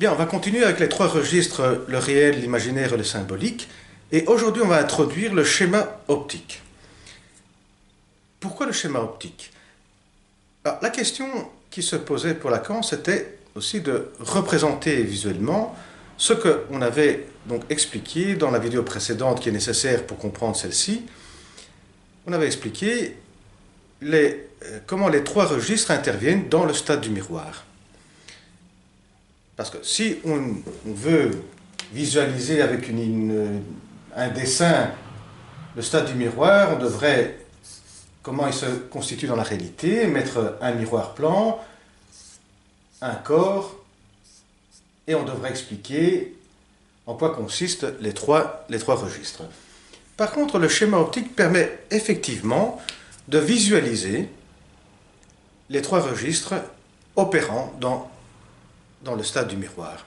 Bien, on va continuer avec les trois registres, le réel, l'imaginaire et le symbolique. Et aujourd'hui, on va introduire le schéma optique. Pourquoi le schéma optique? Alors, la question qui se posait pour Lacan, c'était aussi de représenter visuellement ce qu'on avait donc expliqué dans la vidéo précédente qui est nécessaire pour comprendre celle-ci. On avait expliqué comment les trois registres interviennent dans le stade du miroir. Parce que si on veut visualiser avec un dessin le stade du miroir, on devrait, comment il se constitue dans la réalité, mettre un miroir plan, un corps, et on devrait expliquer en quoi consistent les trois registres. Par contre, le schéma optique permet effectivement de visualiser les trois registres opérant dans le stade du miroir.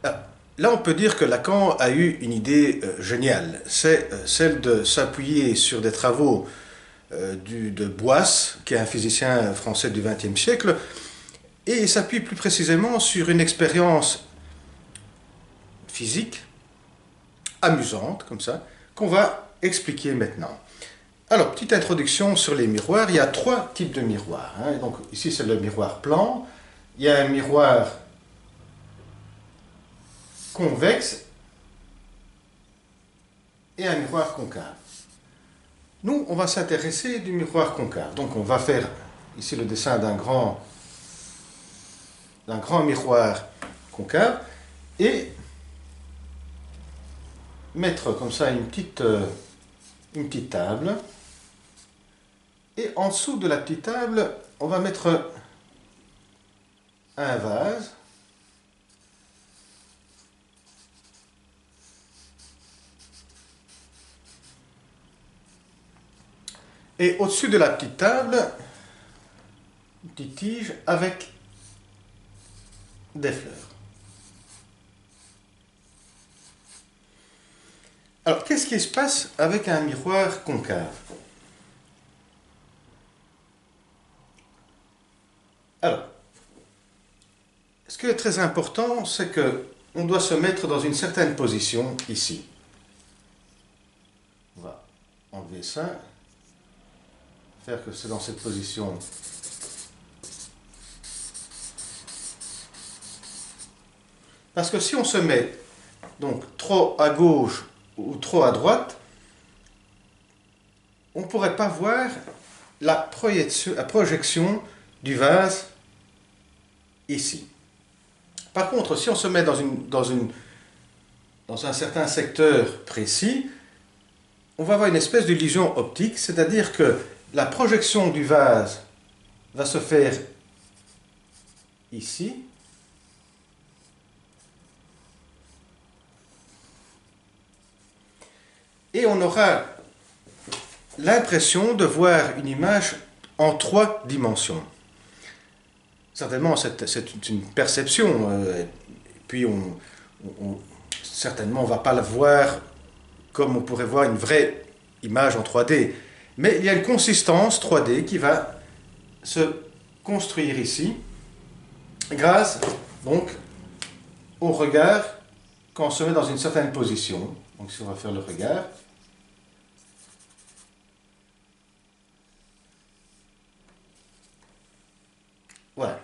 Là, on peut dire que Lacan a eu une idée géniale. C'est celle de s'appuyer sur des travaux de Boisse, qui est un physicien français du XXe siècle, et il s'appuie plus précisément sur une expérience physique, amusante, comme ça, qu'on va expliquer maintenant. Alors, petite introduction sur les miroirs. Il y a trois types de miroirs. Donc, ici, c'est le miroir plan. Il y a un miroir convexe et un miroir concave. Nous, on va s'intéresser du miroir concave. Donc, on va faire ici le dessin d'un grand miroir concave et mettre comme ça une petite table. Et en dessous de la petite table, on va mettre un vase. Et au-dessus de la petite table, une petite tige avec des fleurs. Alors, qu'est-ce qui se passe avec un miroir concave? Alors, ce qui est très important, c'est qu'on doit se mettre dans une certaine position ici. On va enlever ça, faire que c'est dans cette position. Parce que si on se met donc trop à gauche ou trop à droite, on ne pourrait pas voir la projection du vase ici. Par contre, si on se met dans un certain secteur précis, on va avoir une espèce d'illusion optique, c'est-à-dire que la projection du vase va se faire ici, et on aura l'impression de voir une image en trois dimensions. Certainement, c'est une perception, puis certainement on ne va pas la voir comme on pourrait voir une vraie image en 3D. Mais il y a une consistance 3D qui va se construire ici, grâce donc au regard quand on se met dans une certaine position. Donc ici on va faire le regard. Voilà.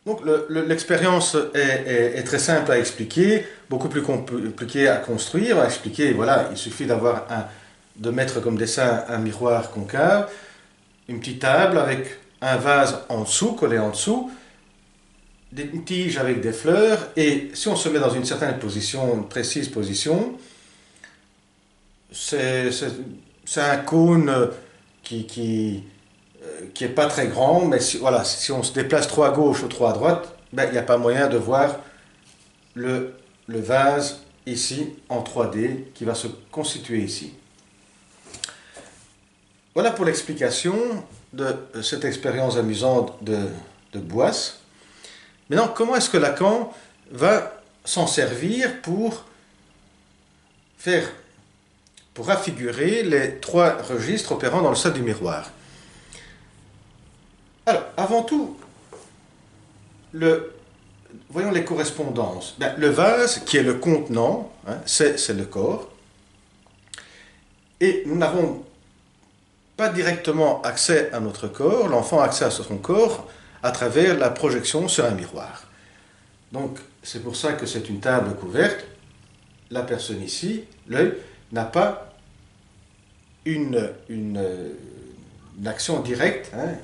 Donc l'expérience est très simple à expliquer, beaucoup plus compliquée à construire. À expliquer, voilà, il suffit de mettre comme dessin un miroir concave, une petite table avec un vase en dessous, collé en dessous, une tige avec des fleurs, et si on se met dans une certaine position, une précise position, c'est un cône qui est pas très grand, mais voilà, si on se déplace trop à gauche ou trop à droite, ben, il n'y a pas moyen de voir le vase ici en 3D qui va se constituer ici. Voilà pour l'explication de cette expérience amusante de Boisse. Maintenant, comment est-ce que Lacan va s'en servir pour affigurer les trois registres opérant dans le stade du miroir? Alors, avant tout, voyons les correspondances. Ben, le vase, qui est le contenant, hein, c'est le corps. Et nous n'avons pas directement accès à notre corps, l'enfant a accès à son corps à travers la projection sur un miroir. Donc, c'est pour ça que c'est une table couverte. La personne ici, l'œil, n'a pas une action directe, hein,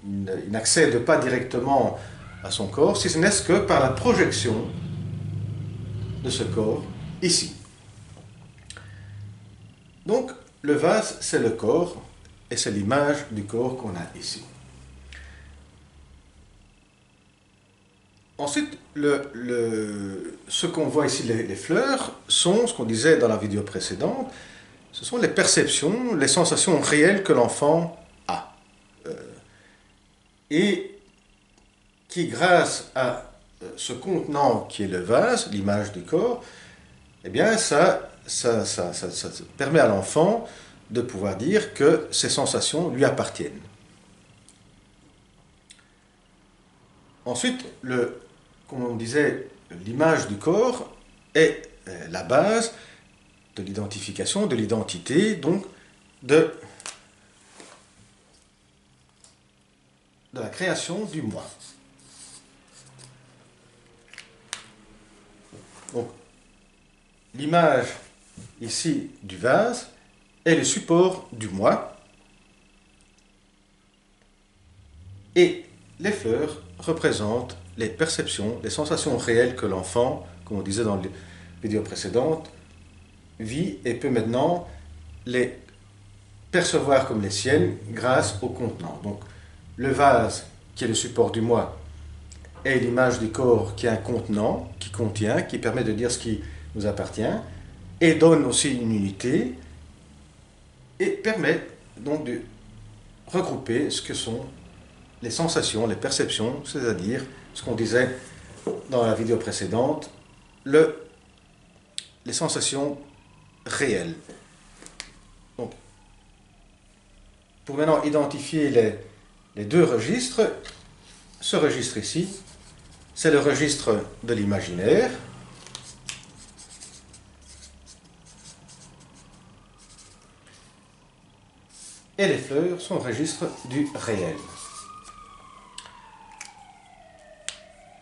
il n'accède pas directement à son corps, si ce n'est que par la projection de ce corps ici. Donc, le vase, c'est le corps, et c'est l'image du corps qu'on a ici. Ensuite, ce qu'on voit ici, les fleurs, sont, ce qu'on disait dans la vidéo précédente, ce sont les perceptions, les sensations réelles que l'enfant a. Et qui, grâce à ce contenant qui est le vase, l'image du corps, eh bien, ça permet à l'enfant de pouvoir dire que ces sensations lui appartiennent. Ensuite, comme on disait, l'image du corps est la base de l'identification, de l'identité, donc de la création du moi. Donc, l'image ici du vase est le support du moi, et les fleurs représentent les perceptions, les sensations réelles que l'enfant, comme on disait dans les vidéos précédentes, vit et peut maintenant les percevoir comme les siennes grâce au contenant. Donc, le vase, qui est le support du moi, est l'image du corps qui est un contenant, qui contient, qui permet de dire ce qui nous appartient, et donne aussi une unité, et permet donc de regrouper ce que sont les sensations, les perceptions, c'est-à-dire ce qu'on disait dans la vidéo précédente, les sensations réelles. Donc, pour maintenant identifier les deux registres, ce registre ici, c'est le registre de l'imaginaire. Et les fleurs sont le registre du réel.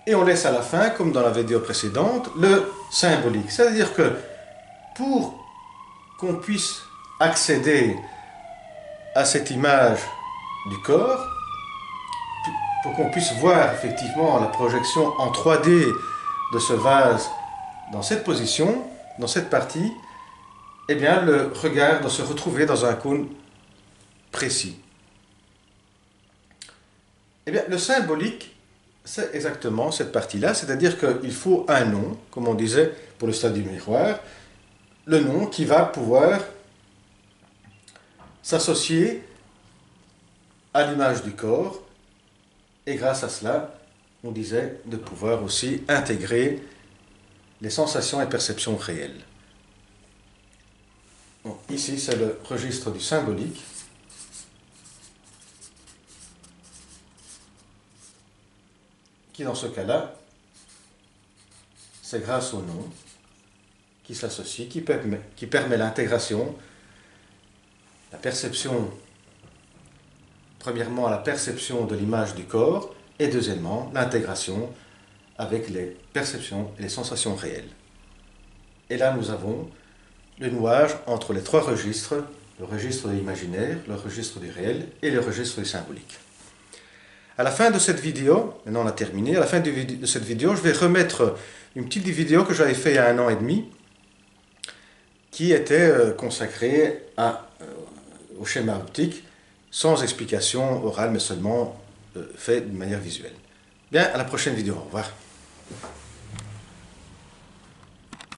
Et on laisse à la fin, comme dans la vidéo précédente, le symbolique. C'est-à-dire que pour qu'on puisse accéder à cette image du corps, pour qu'on puisse voir effectivement la projection en 3D de ce vase dans cette position, dans cette partie, eh bien le regard doit se retrouver dans un cône précis. Eh bien le symbolique, c'est exactement cette partie-là, c'est-à-dire qu'il faut un nom, comme on disait pour le stade du miroir, le nom qui va pouvoir s'associer à l'image du corps, et grâce à cela, on disait de pouvoir aussi intégrer les sensations et perceptions réelles. Donc, ici, c'est le registre du symbolique. Qui dans ce cas-là, c'est grâce au nom qui s'associe, qui permet l'intégration, la perception, premièrement la perception de l'image du corps, et deuxièmement l'intégration avec les perceptions et les sensations réelles. Et là nous avons le nouage entre les trois registres, le registre de l'imaginaire, le registre du réel et le registre du symbolique. À la fin de cette vidéo, maintenant on a terminé, à la fin de cette vidéo, je vais remettre une petite vidéo que j'avais faite il y a 1 an et demi, qui était consacrée au schéma optique, sans explication orale, mais seulement fait d'une manière visuelle. Bien, à la prochaine vidéo, au revoir.